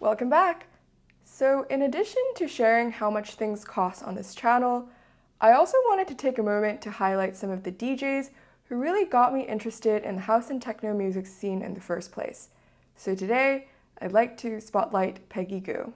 Welcome back! So in addition to sharing how much things cost on this channel, I also wanted to take a moment to highlight some of the DJs who really got me interested in the house and techno music scene in the first place. So today, I'd like to spotlight Peggy Gou.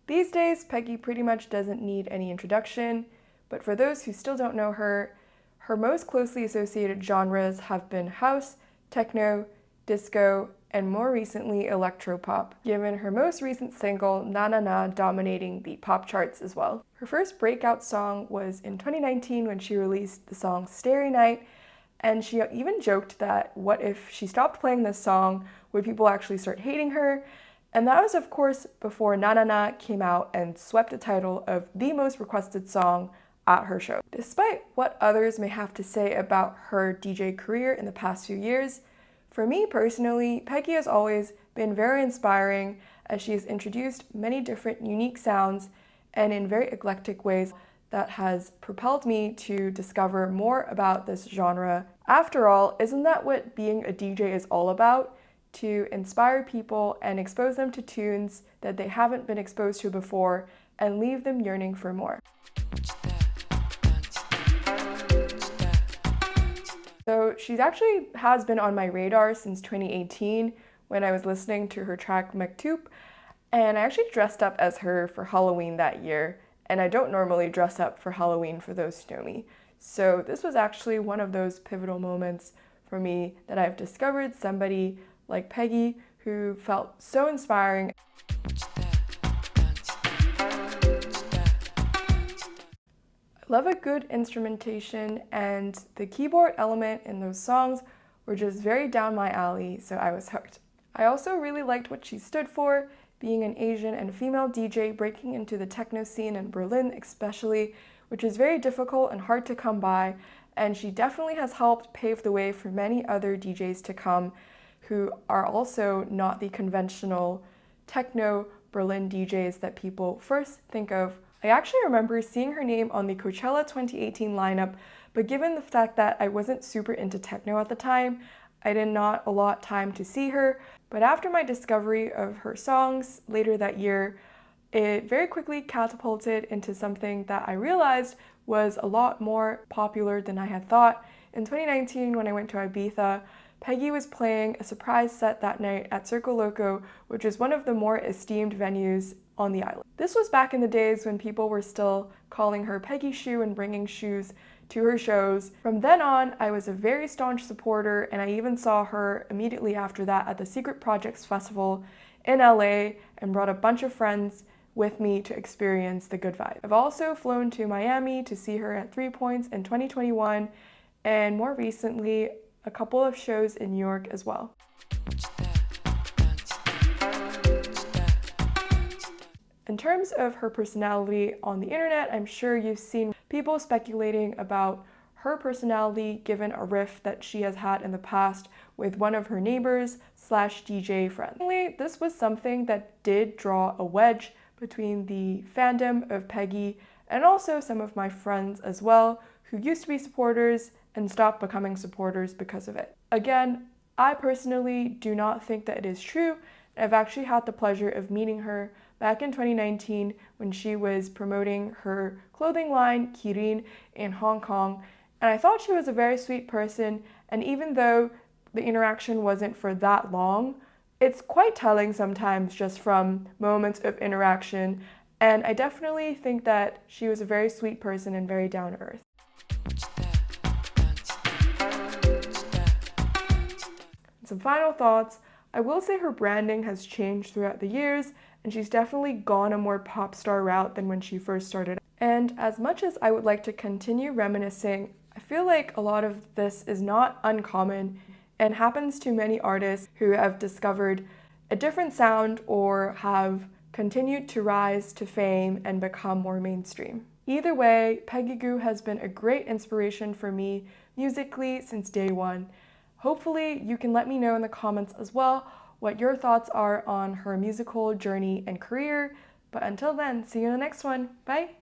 These days, Peggy pretty much doesn't need any introduction, but for those who still don't know her, her most closely associated genres have been house, techno, disco, and more recently electropop, given her most recent single Na Na Na dominating the pop charts as well. Her first breakout song was in 2019 when she released the song Starry Night, and she even joked that what if she stopped playing this song, would people actually start hating her? And that was of course before Na Na Na came out and swept the title of the most requested song at her show. Despite what others may have to say about her DJ career in the past few years, for me personally, Peggy has always been very inspiring as she has introduced many different unique sounds and in very eclectic ways that has propelled me to discover more about this genre. After all, isn't that what being a DJ is all about? To inspire people and expose them to tunes that they haven't been exposed to before and leave them yearning for more. So she actually has been on my radar since 2018 when I was listening to her track Mektoop, and I actually dressed up as her for Halloween that year, and I don't normally dress up for Halloween for those who know me. So this was actually one of those pivotal moments for me that I've discovered somebody like Peggy who felt so inspiring. Love a good instrumentation, and the keyboard element in those songs were just very down my alley, so I was hooked. I also really liked what she stood for, being an Asian and female DJ breaking into the techno scene in Berlin especially, which is very difficult and hard to come by, and she definitely has helped pave the way for many other DJs to come who are also not the conventional techno Berlin DJs that people first think of. I actually remember seeing her name on the Coachella 2018 lineup, but given the fact that I wasn't super into techno at the time, I did not allot time to see her. But after my discovery of her songs later that year, it very quickly catapulted into something that I realized was a lot more popular than I had thought. In 2019, when I went to Ibiza, Peggy was playing a surprise set that night at Circa, which is one of the more esteemed venues on the island. This was back in the days when people were still calling her Peggy Shoe and bringing shoes to her shows. From then on, I was a very staunch supporter, and I even saw her immediately after that at the Secret Projects Festival in LA and brought a bunch of friends with me to experience the good vibe. I've also flown to Miami to see her at 3 Points in 2021, and more recently, a couple of shows in New York as well. In terms of her personality on the internet, I'm sure you've seen people speculating about her personality given a riff that she has had in the past with one of her neighbors / DJ friends. This was something that did draw a wedge between the fandom of Peggy and also some of my friends as well, who used to be supporters and stopped becoming supporters because of it. Again, I personally do not think that it is true. I've actually had the pleasure of meeting her back in 2019 when she was promoting her clothing line, Kirin, in Hong Kong, and I thought she was a very sweet person, and even though the interaction wasn't for that long, it's quite telling sometimes just from moments of interaction, and I definitely think that she was a very sweet person and very down to earth. Some final thoughts. I will say her branding has changed throughout the years, and she's definitely gone a more pop star route than when she first started. And as much as I would like to continue reminiscing, I feel like a lot of this is not uncommon and happens to many artists who have discovered a different sound or have continued to rise to fame and become more mainstream. Either way, Peggy Gou has been a great inspiration for me musically since day one. Hopefully you can let me know in the comments as well what your thoughts are on her musical journey and career. But until then, see you in the next one. Bye!